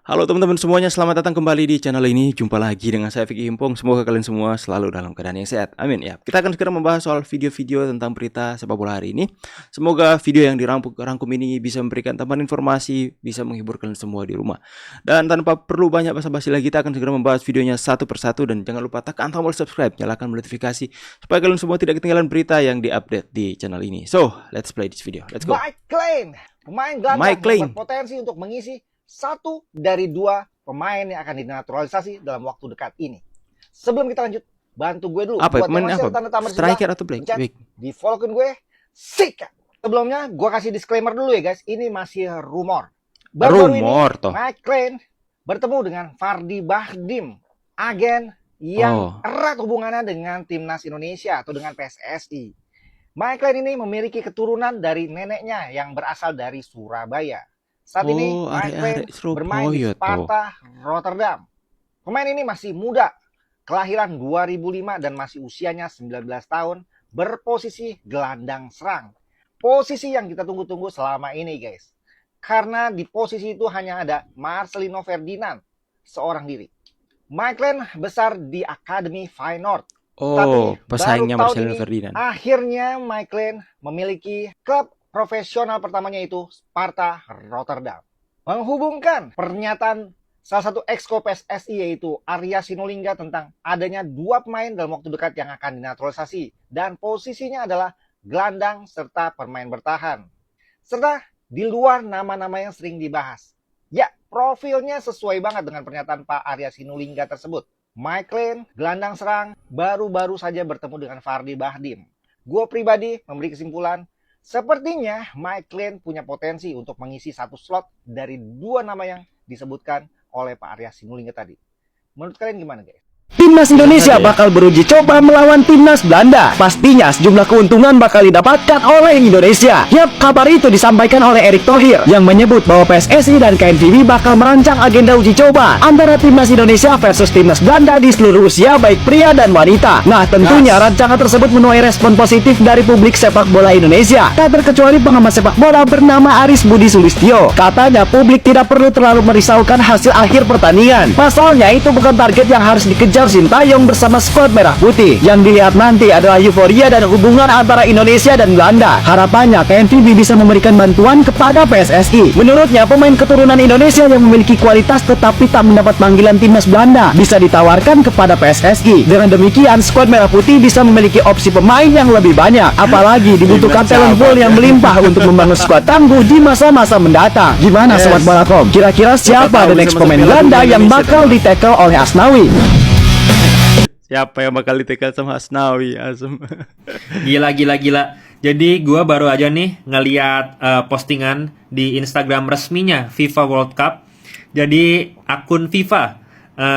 Halo teman-teman semuanya, selamat datang kembali di channel ini. Jumpa lagi dengan saya Vicky Himpong. Semoga kalian semua selalu dalam keadaan yang sehat. Amin ya. Kita akan segera membahas soal video-video tentang berita sepak bola hari ini. Semoga video yang dirangkum ini bisa memberikan tambahan informasi, bisa menghibur kalian semua di rumah. Dan tanpa perlu banyak basa-basi lagi, kita akan segera membahas videonya satu persatu. Dan jangan lupa tekan tombol subscribe, nyalakan notifikasi supaya kalian semua tidak ketinggalan berita yang diupdate di channel ini. So, let's play this video. Let's go. Mike Clean, pemain gelandang yang berpotensi untuk mengisi satu dari dua pemain yang akan dinaturalisasi dalam waktu dekat ini. Sebelum kita lanjut, bantu gue dulu. Apa pemain apa? Striker atau back? Di follow gue, Sika. Sebelumnya, gue kasih disclaimer dulu ya guys. Ini masih rumor. Rumor toh. Mike Clean bertemu dengan Fardi Bahdim, agen yang erat hubungannya dengan timnas Indonesia atau dengan PSSI. Mike Clean ini memiliki keturunan dari neneknya yang berasal dari Surabaya. Saat ini Mike Clean bermain di Sparta Rotterdam. Pemain ini masih muda, kelahiran 2005 dan masih usianya 19 tahun, berposisi gelandang serang. Posisi yang kita tunggu-tunggu selama ini guys. Karena di posisi itu hanya ada Marcelino Ferdinand, seorang diri. Mike Clean besar di Akademi Feyenoord. Tapi pesaingnya Marcelino Ferdinand. Akhirnya Mike Clean memiliki klub profesional pertamanya yaitu Sparta Rotterdam. Menghubungkan pernyataan salah satu exco PSSI yaitu Arya Sinulinga tentang adanya dua pemain dalam waktu dekat yang akan dinaturalisasi dan posisinya adalah gelandang serta pemain bertahan. Serta di luar nama-nama yang sering dibahas. Ya, profilnya sesuai banget dengan pernyataan Pak Arya Sinulinga tersebut. Mike Clean, gelandang serang, baru-baru saja bertemu dengan Fardi Bahdim. Gue pribadi memberi kesimpulan, sepertinya Mike Clean punya potensi untuk mengisi satu slot dari dua nama yang disebutkan oleh Pak Arya Sinulinga tadi. Menurut kalian gimana guys? Timnas Indonesia bakal beruji coba melawan Timnas Belanda. Pastinya sejumlah keuntungan bakal didapatkan oleh Indonesia. Yap, kabar itu disampaikan oleh Erick Thohir yang menyebut bahwa PSSI dan KNVB bakal merancang agenda uji coba antara Timnas Indonesia versus Timnas Belanda di seluruh usia baik pria dan wanita. Nah, tentunya rancangan tersebut menuai respon positif dari publik sepak bola Indonesia. Tak terkecuali pengamat sepak bola bernama Aris Budi Sulistyo. Katanya publik tidak perlu terlalu merisaukan hasil akhir pertandingan. Pasalnya itu bukan target yang harus dikejar Sintayong bersama skuad merah putih. Yang dilihat nanti adalah euforia dan hubungan antara Indonesia dan Belanda. Harapannya KNVB bisa memberikan bantuan kepada PSSI. Menurutnya pemain keturunan Indonesia yang memiliki kualitas tetapi tak mendapat panggilan timnas Belanda bisa ditawarkan kepada PSSI. Dengan demikian skuad merah putih bisa memiliki opsi pemain yang lebih banyak. Apalagi dibutuhkan talent pool yang melimpah untuk membangun skuad tangguh di masa-masa mendatang. Gimana Sobat Balakom? Kira-kira siapa the next pemain Belanda yang bakal di-tackle oleh Asnawi? Siapa yang bakal ditekan sama Asnawi? Asem. Gila. Jadi gua baru aja nih ngeliat postingan di Instagram resminya FIFA World Cup. Jadi akun FIFA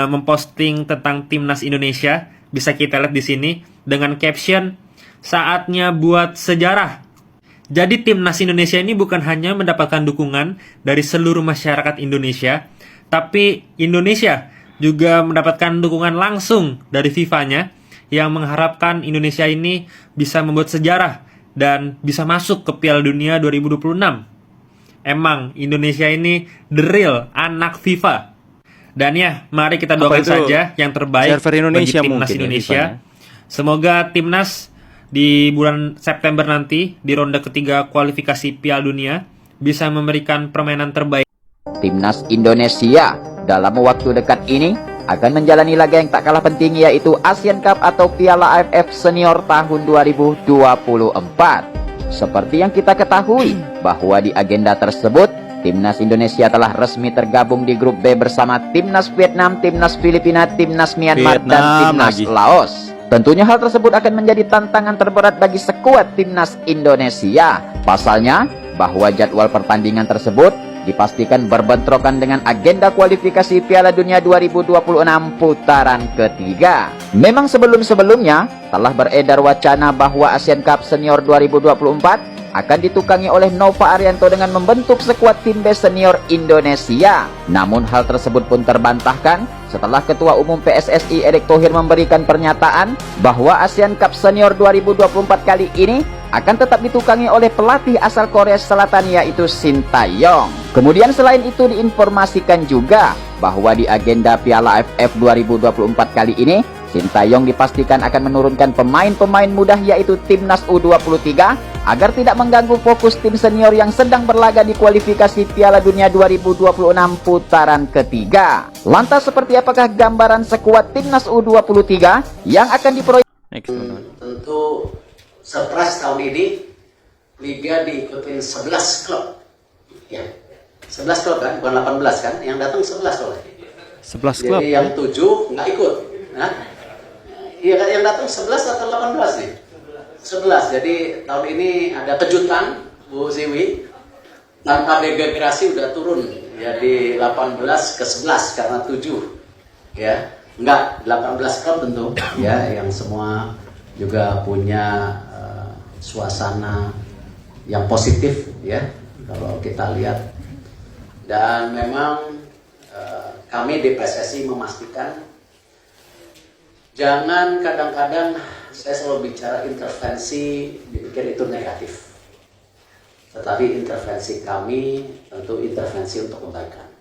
memposting tentang timnas Indonesia. Bisa kita lihat di sini dengan caption saatnya buat sejarah. Jadi timnas Indonesia ini bukan hanya mendapatkan dukungan dari seluruh masyarakat Indonesia, tapi Indonesia juga mendapatkan dukungan langsung dari FIFA-nya yang mengharapkan Indonesia ini bisa membuat sejarah dan bisa masuk ke Piala Dunia 2026. Emang Indonesia ini the real anak FIFA. Dan ya, mari kita doakan saja yang terbaik bagi timnas Indonesia. Semoga timnas di bulan September nanti di ronde ketiga kualifikasi Piala Dunia bisa memberikan permainan terbaik. Timnas Indonesia dalam waktu dekat ini akan menjalani laga yang tak kalah penting yaitu Asian Cup atau Piala AFF Senior tahun 2024. Seperti yang kita ketahui bahwa di agenda tersebut Timnas Indonesia telah resmi tergabung di grup B bersama Timnas Vietnam, Timnas Filipina, Timnas Myanmar, dan Timnas Laos. Tentunya hal tersebut akan menjadi tantangan terberat bagi skuad Timnas Indonesia. Pasalnya bahwa jadwal pertandingan tersebut dipastikan berbentrokan dengan agenda kualifikasi Piala Dunia 2026 putaran ketiga. Memang sebelum-sebelumnya telah beredar wacana bahwa Asian Cup Senior 2024 akan ditukangi oleh Nova Arianto dengan membentuk skuad tim B senior Indonesia. Namun hal tersebut pun terbantahkan setelah Ketua Umum PSSI Erick Thohir memberikan pernyataan bahwa Asian Cup Senior 2024 kali ini akan tetap ditukangi oleh pelatih asal Korea Selatan yaitu Shin Tae-yong. Kemudian selain itu diinformasikan juga bahwa di agenda Piala AFF 2024 kali ini Shin Tae-yong dipastikan akan menurunkan pemain-pemain muda yaitu timnas U23 agar tidak mengganggu fokus tim senior yang sedang berlaga di kualifikasi Piala Dunia 2026 putaran ketiga. Lantas seperti apakah gambaran skuad timnas U23 yang akan diproyeksikan? Next, teman-teman. Tentu surprise tahun ini Liga diikutin 11 klub. Ya. 11 klub kan, bukan 18 kan? Yang datang 11 oleh. 11 klub. Jadi yang 7 nggak ikut. Nah, iya yang datang 11 atau 18 nih? 11. Jadi tahun ini ada kejutan, Bu Ziwi. Tanpa degradasi udah turun. Jadi 18 ke 11 karena 7. Ya. Enggak, 18 klub tentu ya, yang semua juga punya suasana yang positif ya kalau kita lihat. Dan memang kami di PSSI memastikan jangan kadang-kadang saya selalu bicara intervensi dipikir itu negatif. Tetapi intervensi kami tentu intervensi untuk kebaikan.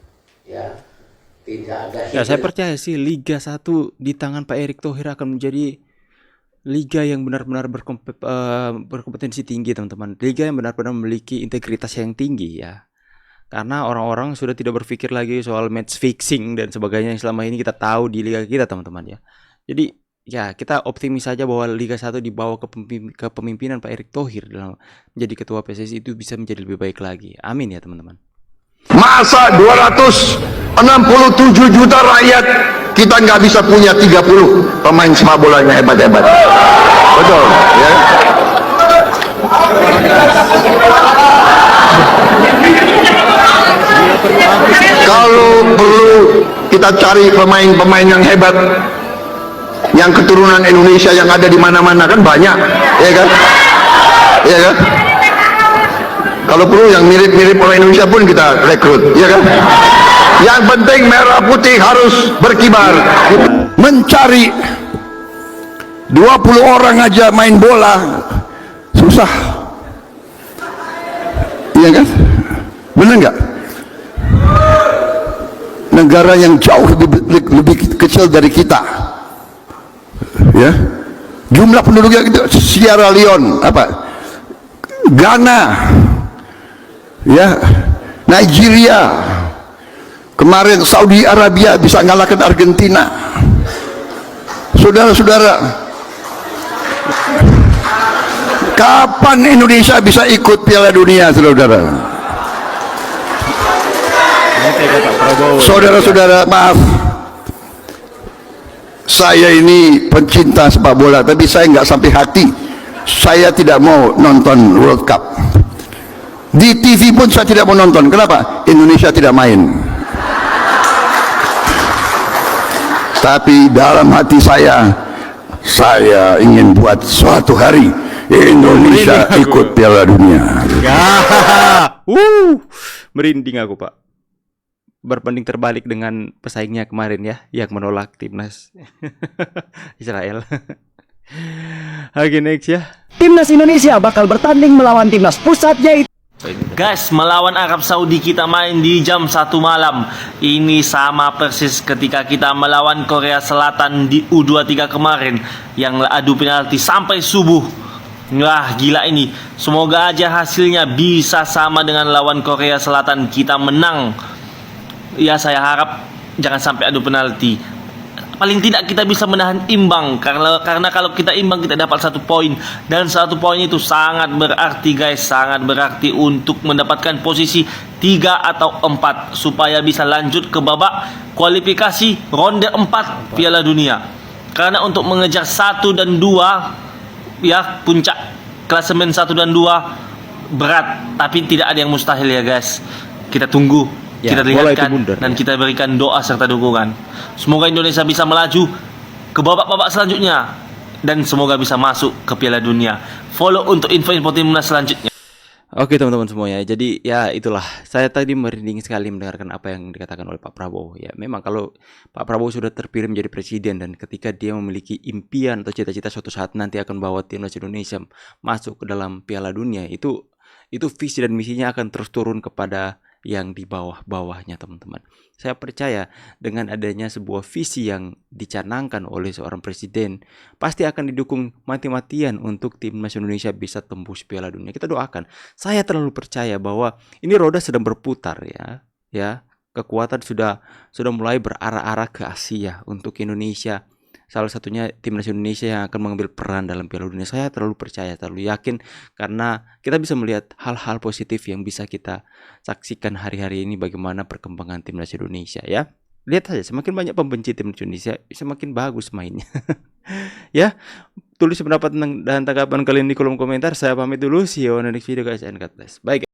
Ya. Tidak ada Ya, saya percaya sih Liga 1 di tangan Pak Erick Thohir akan menjadi liga yang benar-benar berkompetensi tinggi, teman-teman. Liga yang benar-benar memiliki integritas yang tinggi ya. Karena orang-orang sudah tidak berpikir lagi soal match fixing dan sebagainya yang selama ini kita tahu di liga kita, teman-teman ya. Jadi ya kita optimis saja bahwa Liga 1 dibawa ke kepemimpinan Pak Erick Thohir dalam menjadi ketua PSSI itu bisa menjadi lebih baik lagi. Amin ya, teman-teman. Masa 267 juta rakyat kita nggak bisa punya 30 pemain sepak bola yang hebat-hebat? Betul ya. Kalau perlu kita cari pemain-pemain yang hebat, yang keturunan Indonesia yang ada di mana-mana kan banyak, ya kan? Ya kan? Kalau perlu yang mirip-mirip orang Indonesia pun kita rekrut, ya kan? Yang penting merah putih harus berkibar. Mencari 20 orang aja main bola susah, iya kan? Benar nggak? Negara yang jauh lebih kecil dari kita, ya, jumlah penduduknya itu Sierra Leone, Ghana, ya, Nigeria, kemarin Saudi Arabia bisa ngalahkan Argentina. Saudara-saudara, kapan Indonesia bisa ikut Piala Dunia, saudara? Saudara-saudara, maaf, saya ini pencinta sepak bola, tapi saya nggak sampai hati. Saya tidak mau nonton World Cup. Di TV pun saya tidak mau nonton. Kenapa? Indonesia tidak main. Tapi dalam hati saya ingin buat suatu hari Indonesia ikut Piala Dunia. Ya, merinding aku, Pak. Berbanding terbalik dengan pesaingnya kemarin ya, yang menolak timnas Israel. Oke, next ya. Timnas Indonesia bakal bertanding melawan timnas pusat yaitu Guys, melawan Arab Saudi kita main di jam 1 malam. Ini sama persis ketika kita melawan Korea Selatan di U23 kemarin yang adu penalti sampai subuh. Wah, gila ini. Semoga aja hasilnya bisa sama dengan lawan Korea Selatan, kita menang. Ya, saya harap jangan sampai adu penalti. Paling tidak kita bisa menahan imbang, karena kalau kita imbang kita dapat 1 poin, dan 1 poin itu sangat berarti guys, sangat berarti untuk mendapatkan posisi 3 atau 4 supaya bisa lanjut ke babak kualifikasi ronde 4 Piala Dunia. Karena untuk mengejar 1 dan 2 ya, puncak klasemen 1 dan 2 berat, tapi tidak ada yang mustahil ya guys. Kita tunggu. Ya, kita lihatkan dan kita berikan doa serta dukungan. Semoga Indonesia bisa melaju ke babak-babak selanjutnya dan semoga bisa masuk ke Piala Dunia. Follow untuk info-info timnas selanjutnya. Oke teman-teman semua ya, jadi ya itulah, saya tadi merinding sekali mendengarkan apa yang dikatakan oleh Pak Prabowo. Ya memang kalau Pak Prabowo sudah terpilih menjadi presiden dan ketika dia memiliki impian atau cita-cita suatu saat nanti akan bawa timnas Indonesia masuk ke dalam Piala Dunia, itu visi dan misinya akan terus turun kepada yang di bawah-bawahnya teman-teman. Saya percaya dengan adanya sebuah visi yang dicanangkan oleh seorang presiden, pasti akan didukung mati-matian untuk timnas Indonesia bisa tembus Piala Dunia. Kita doakan. Saya terlalu percaya bahwa ini roda sedang berputar ya. Ya, kekuatan sudah mulai berarah-arah ke Asia untuk Indonesia. Salah satunya timnas Indonesia yang akan mengambil peran dalam Piala Dunia. Saya terlalu percaya, terlalu yakin karena kita bisa melihat hal-hal positif yang bisa kita saksikan hari-hari ini bagaimana perkembangan timnas Indonesia ya. Lihat saja semakin banyak pembenci timnas Indonesia, semakin bagus mainnya. Ya, tulis pendapat dan tanggapan kalian di kolom komentar. Saya pamit dulu. See you on the next video guys and God bless. Bye guys.